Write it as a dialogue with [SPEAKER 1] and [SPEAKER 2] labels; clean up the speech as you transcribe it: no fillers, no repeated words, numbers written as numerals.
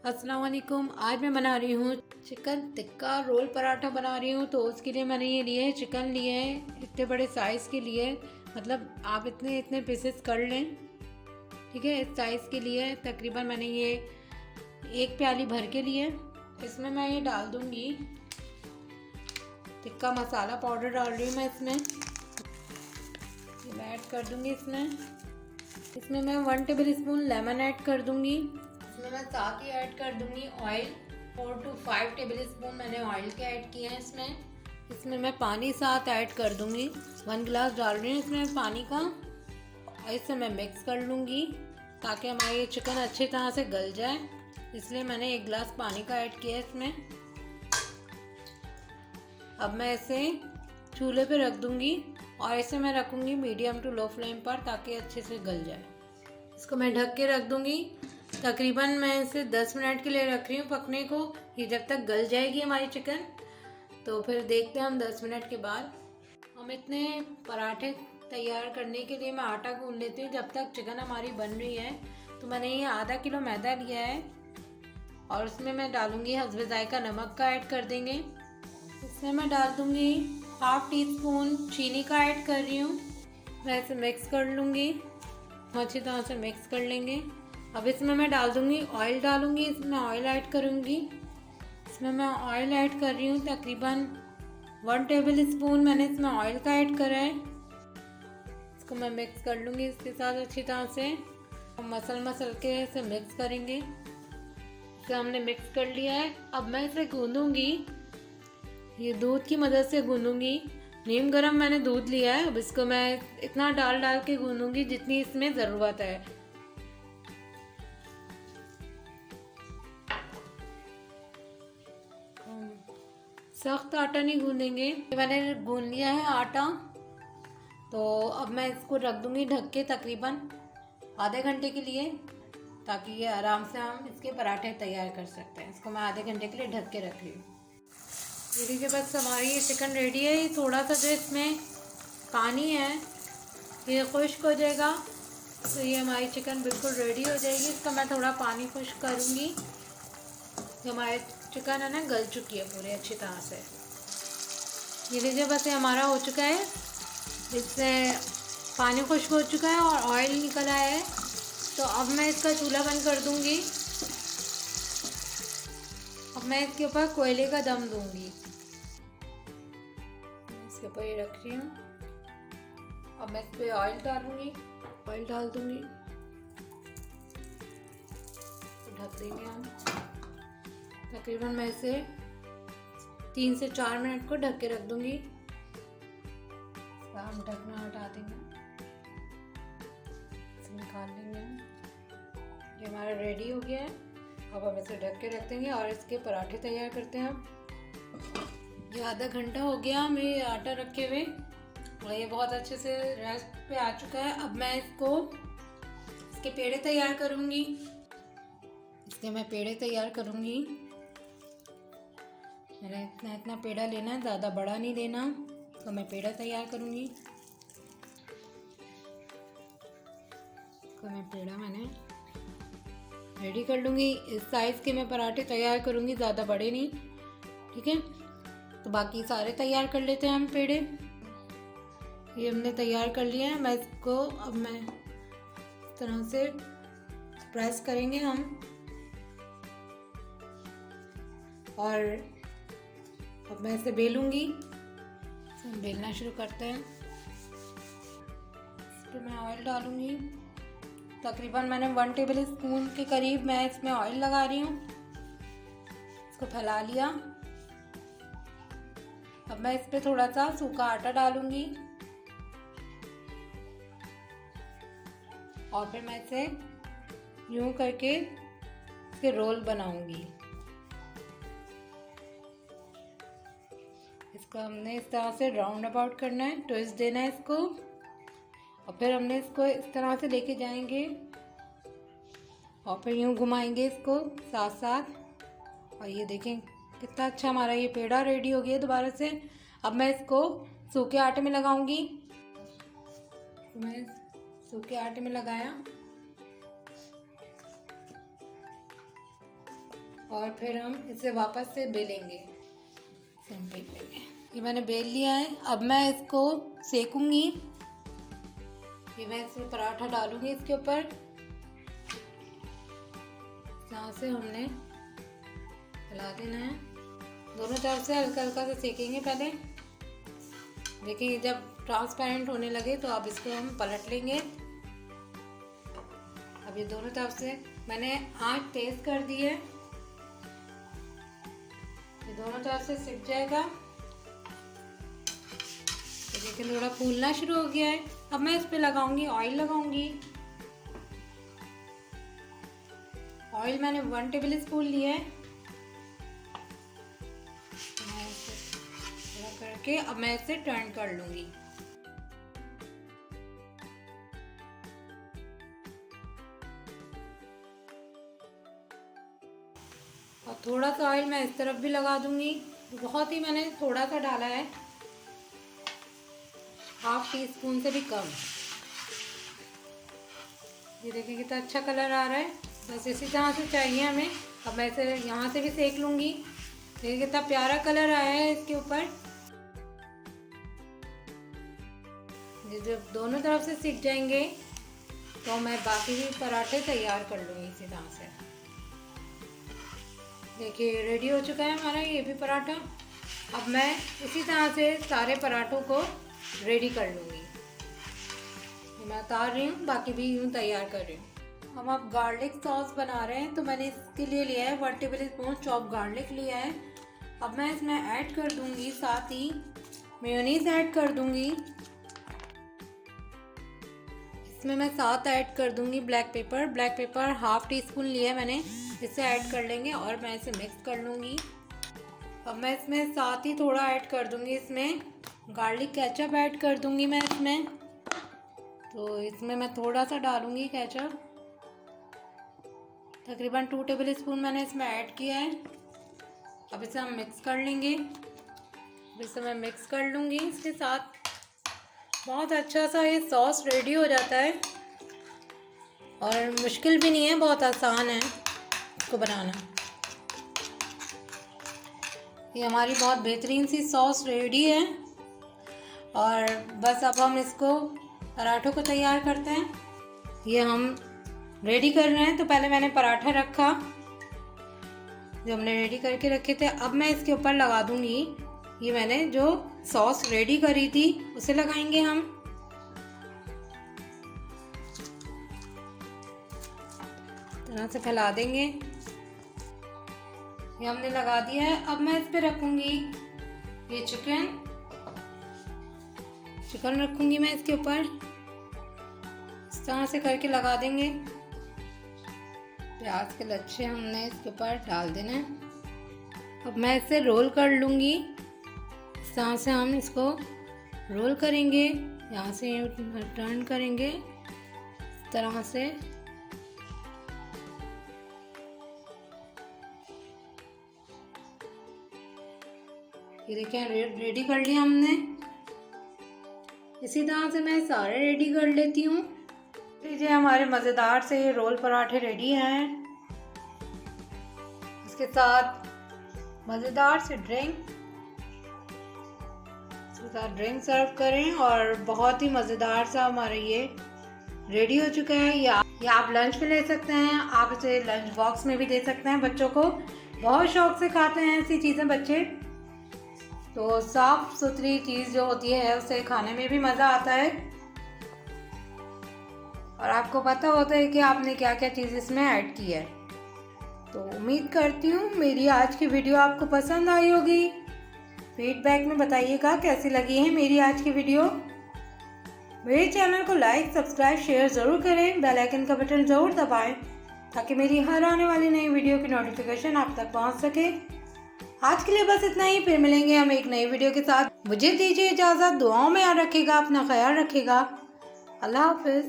[SPEAKER 1] अस्सलाम वालेकुम। आज मैं बना रही हूँ चिकन टिक्का रोल पराठा बना रही हूँ। तो उसके लिए मैंने ये लिए है, चिकन लिए हैं इतने बड़े साइज़ के लिए, मतलब आप इतने इतने पीसेस कर लें, ठीक है। इस साइज़ के लिए तकरीबन मैंने ये एक प्याली भर के लिए। इसमें मैं ये डाल दूँगी टिक्का मसाला पाउडर, डाल रही हूँ मैं इसमें, ऐड कर दूँगी इसमें मैं 1 टेबल स्पून लेमन ऐड कर दूँगी। इसमें मैं साथ ही ऐड कर दूँगी ऑयल, 4 to 5 टेबल स्पून मैंने ऑयल के ऐड किए हैं इसमें मैं पानी साथ ऐड कर दूँगी। 1 गिलास डाल रही हूँ इसमें पानी का, और इसे मैं मिक्स कर लूँगी ताकि हमारा ये चिकन अच्छी तरह से गल जाए, इसलिए मैंने 1 गिलास पानी का ऐड किया है इसमें। अब मैं इसे चूल्हे पे रख दूँगी और इसे मैं रखूँगी मीडियम टू लो फ्लेम पर ताकि अच्छे से गल जाए। इसको मैं ढक के रख दूँगी। तकरीबन मैं इसे 10 मिनट के लिए रख रही हूँ पकने को, ये जब तक गल जाएगी हमारी चिकन। तो फिर देखते हैं हम 10 मिनट के बाद। हम इतने पराठे तैयार करने के लिए मैं आटा गूंद लेती हूँ जब तक चिकन हमारी बन रही है। तो मैंने ये आधा किलो मैदा लिया है और उसमें मैं डालूँगी हस्बे जायका नमक का ऐड कर देंगे। इसमें मैं डाल दूँगी हाफ टी स्पून चीनी का ऐड कर रही हूँ। मैं इसे मिक्स कर लूँगी, अच्छी तरह से मिक्स कर लेंगे। अब इसमें मैं डाल दूँगी ऑयल, डालूँगी इसमें ऑयल ऐड करूँगी। इसमें मैं ऑयल ऐड कर रही हूँ तकरीबन 1 टेबल स्पून मैंने इसमें ऑयल का ऐड करा है। इसको मैं मिक्स कर लूँगी इसके साथ अच्छी तरह से, मसल के इसे मिक्स करेंगे। इसे हमने मिक्स कर लिया है। अब मैं इसे गूँधूँगी, ये दूध की मदद से गूँधूँगी। नीम गरम मैंने दूध लिया है। अब इसको मैं इतना डाल के गूँधूँगी जितनी इसमें ज़रूरत है। सख्त आटा नहीं गूँधेंगे, मैंने गूँध लिया है आटा। तो अब मैं इसको रख दूँगी ढक के तकरीबन आधे घंटे के लिए, ताकि ये आराम से हम इसके पराठे तैयार कर सकते हैं। इसको मैं आधे घंटे के लिए ढक के रख रही हूँ। ये देखिए बस हमारी ये चिकन रेडी है। थोड़ा सा जो इसमें पानी है ये खुश्क हो जाएगा तो ये हमारी चिकन बिल्कुल रेडी हो जाएगी। इसका मैं थोड़ा पानी खुश्क करूँगी। हमारे चिकन है ना गल चुकी है पूरी अच्छी तरह से। ये लीजिए बस ये हमारा हो चुका है, इससे पानी खुश्क हो चुका है और ऑयल निकल आया है। तो अब मैं इसका चूल्हा बंद कर दूँगी। अब मैं इसके ऊपर कोयले का दम दूँगी। इसके ऊपर ये रख रही हूँ। अब मैं इस पर ऑयल डालूँगी, ऑयल डाल दूँगी, ढक देंगे हम। तकरीबन मैं इसे 3 से 4 मिनट को ढक के रख दूँगी। हम ढकना हटा देंगे, इसे निकाल लेंगे। ये हमारा रेडी हो गया है। अब हम इसे ढक के रख देंगे और इसके पराठे तैयार करते हैं। अब ये आधा घंटा हो गया हमें ये आटा रखे हुए और ये बहुत अच्छे से रेस्ट पे आ चुका है। अब मैं इसके पेड़े तैयार करूँगी। इसके मैं पेड़े तैयार करूँगी। मैंने इतना पेड़ा लेना है, ज़्यादा बड़ा नहीं लेना। तो मैं पेड़ा तैयार करूँगी। तो मैं पेड़ा मैंने रेडी कर लूँगी। इस साइज़ के मैं पराठे तैयार करूँगी, ज़्यादा बड़े नहीं, ठीक है। तो बाकी सारे तैयार कर लेते हैं हम पेड़े। ये हमने तैयार कर लिया है। मैं इसको अब मैं इस तरह से प्रेस करेंगे हम, और अब मैं इसे बेलूँगी। हम बेलना शुरू करते हैं। इस पर मैं ऑयल डालूँगी। तकरीबन मैंने 1 टेबल स्पून के करीब मैं इसमें ऑयल लगा रही हूँ। इसको फैला लिया। अब मैं इस पर थोड़ा सा सूखा आटा डालूँगी और फिर मैं इसे यूँ करके इसके रोल बनाऊँगी। इसको हमने इस तरह से राउंड अबाउट करना है, ट्विस्ट देना है इसको, और फिर हमने इसको इस तरह से लेके जाएंगे और फिर यूँ घुमाएंगे इसको साथ साथ। और ये देखें कितना अच्छा हमारा ये पेड़ा रेडी हो गया दोबारा से। अब मैं इसको सूखे आटे में लगाऊंगी। मैं सूखे आटे में लगाया। और फिर हम इसे वापस से बेलेंगे, सेम बेलेंगे। ये मैंने बेल लिया है। अब मैं इसको सेकूंगी। ये मैं इसमें पराठा डालूंगी इसके ऊपर। यहाँ से हमने हिला देना है, दोनों तरफ से हल्का हल्का से सेकेंगे पहले। देखिए जब ट्रांसपेरेंट होने लगे तो अब इसको हम पलट लेंगे। अब ये दोनों तरफ से मैंने आंच तेज कर दी है, ये दोनों तरफ से सिक जाएगा। तो देखिए थोड़ा फूलना शुरू हो गया है। अब मैं इस पे लगाऊंगी, ऑयल लगाऊंगी। ऑयल मैंने 1 टेबल स्पून लिया है। मैं इसे थोड़ा करके अब मैं इसे टर्न कर लूंगी। और थोड़ा सा ऑयल मैं इस तरफ भी लगा दूंगी। बहुत ही मैंने थोड़ा सा डाला है, 1/2 टीस्पून से भी कम। ये देखिए कितना अच्छा कलर आ रहा है। बस इसी तरह से चाहिए हमें। अब मैं इसे यहाँ से भी सेक लूँगी। देखिए कितना प्यारा कलर आया है इसके ऊपर। ये जब दोनों तरफ से सिक जाएंगे तो मैं बाकी भी पराठे तैयार कर लूँगी इसी तरह से। देखिए रेडी हो चुका है हमारा ये भी पराठा। अब मैं इसी तरह से सारे पराठों को रेडी कर लूँगी। मैं उतार रही हूँ, बाकी भी यूँ तैयार कर रही हूँ। हम अब गार्लिक सॉस बना रहे हैं, तो मैंने इसके लिए लिया है 1 टेबल स्पून चॉप गार्लिक लिया है। अब मैं इसमें ऐड कर दूँगी, साथ ही मेयोनीज ऐड कर दूँगी। इसमें मैं साथ ऐड कर दूँगी black pepper. Black pepper 1/2 teaspoon लिया है मैंने, इसे ऐड कर लेंगे और मैं इसे मिक्स कर लूँगी। अब मैं इसमें साथ ही थोड़ा ऐड कर दूँगी, इसमें गार्लिक केचप ऐड कर दूँगी मैं इसमें। तो इसमें मैं थोड़ा सा डालूँगी केचप, तकरीबन 2 टेबल स्पून मैंने इसमें ऐड किया है। अब इसे हम मिक्स कर लेंगे। अब इसे मैं मिक्स कर लूँगी इसके साथ। बहुत अच्छा सा ये सॉस रेडी हो जाता है और मुश्किल भी नहीं है, बहुत आसान है इसको बनाना। ये हमारी बहुत बेहतरीन सी सॉस रेडी है और बस अब हम इसको पराठों को तैयार करते हैं। ये हम रेडी कर रहे हैं। तो पहले मैंने पराठा रखा जो हमने रेडी करके रखे थे। अब मैं इसके ऊपर लगा दूंगी, ये मैंने जो सॉस रेडी करी थी उसे लगाएंगे हम। तरह से फैला देंगे। ये हमने लगा दिया है। अब मैं इस पे रखूंगी ये चिकन रखूंगी मैं इसके ऊपर। इस तरह से करके लगा देंगे। प्याज के लच्छे हमने इसके ऊपर डाल देना है। अब मैं इसे रोल कर लूँगी। इस तरह से हम इसको रोल करेंगे, यहाँ से टर्न करेंगे इस तरह से। ये देखिए रेडी कर लिया हमने। इसी तरह से मैं सारे रेडी कर लेती हूँ। लीजिए हमारे मज़ेदार से ये रोल पराठे रेडी हैं। इसके साथ मज़ेदार से ड्रिंक सर्व करें और बहुत ही मज़ेदार सा हमारा ये रेडी हो चुका है। ये आप लंच में ले सकते हैं, आप इसे लंच बॉक्स में भी दे सकते हैं। बच्चों को बहुत शौक से खाते हैं ऐसी चीज़ें बच्चे। तो साफ़ सुथरी चीज़ जो होती है उसे खाने में भी मज़ा आता है और आपको पता होता है कि आपने क्या क्या चीज़ इसमें ऐड की है। तो उम्मीद करती हूँ मेरी आज की वीडियो आपको पसंद आई होगी। फीडबैक में बताइएगा कैसी लगी है मेरी आज की वीडियो। मेरे चैनल को लाइक, सब्सक्राइब, शेयर ज़रूर करें। बेल आइकन का बटन ज़रूर दबाएं ताकि मेरी हर आने वाली नई वीडियो की नोटिफिकेशन आप तक पहुँच सके। आज के लिए बस इतना ही। फिर मिलेंगे हम एक नई वीडियो के साथ। मुझे दीजिए इजाज़त। दुआओं में याद रखिएगा, अपना ख्याल रखिएगा। अल्लाह हाफिज़।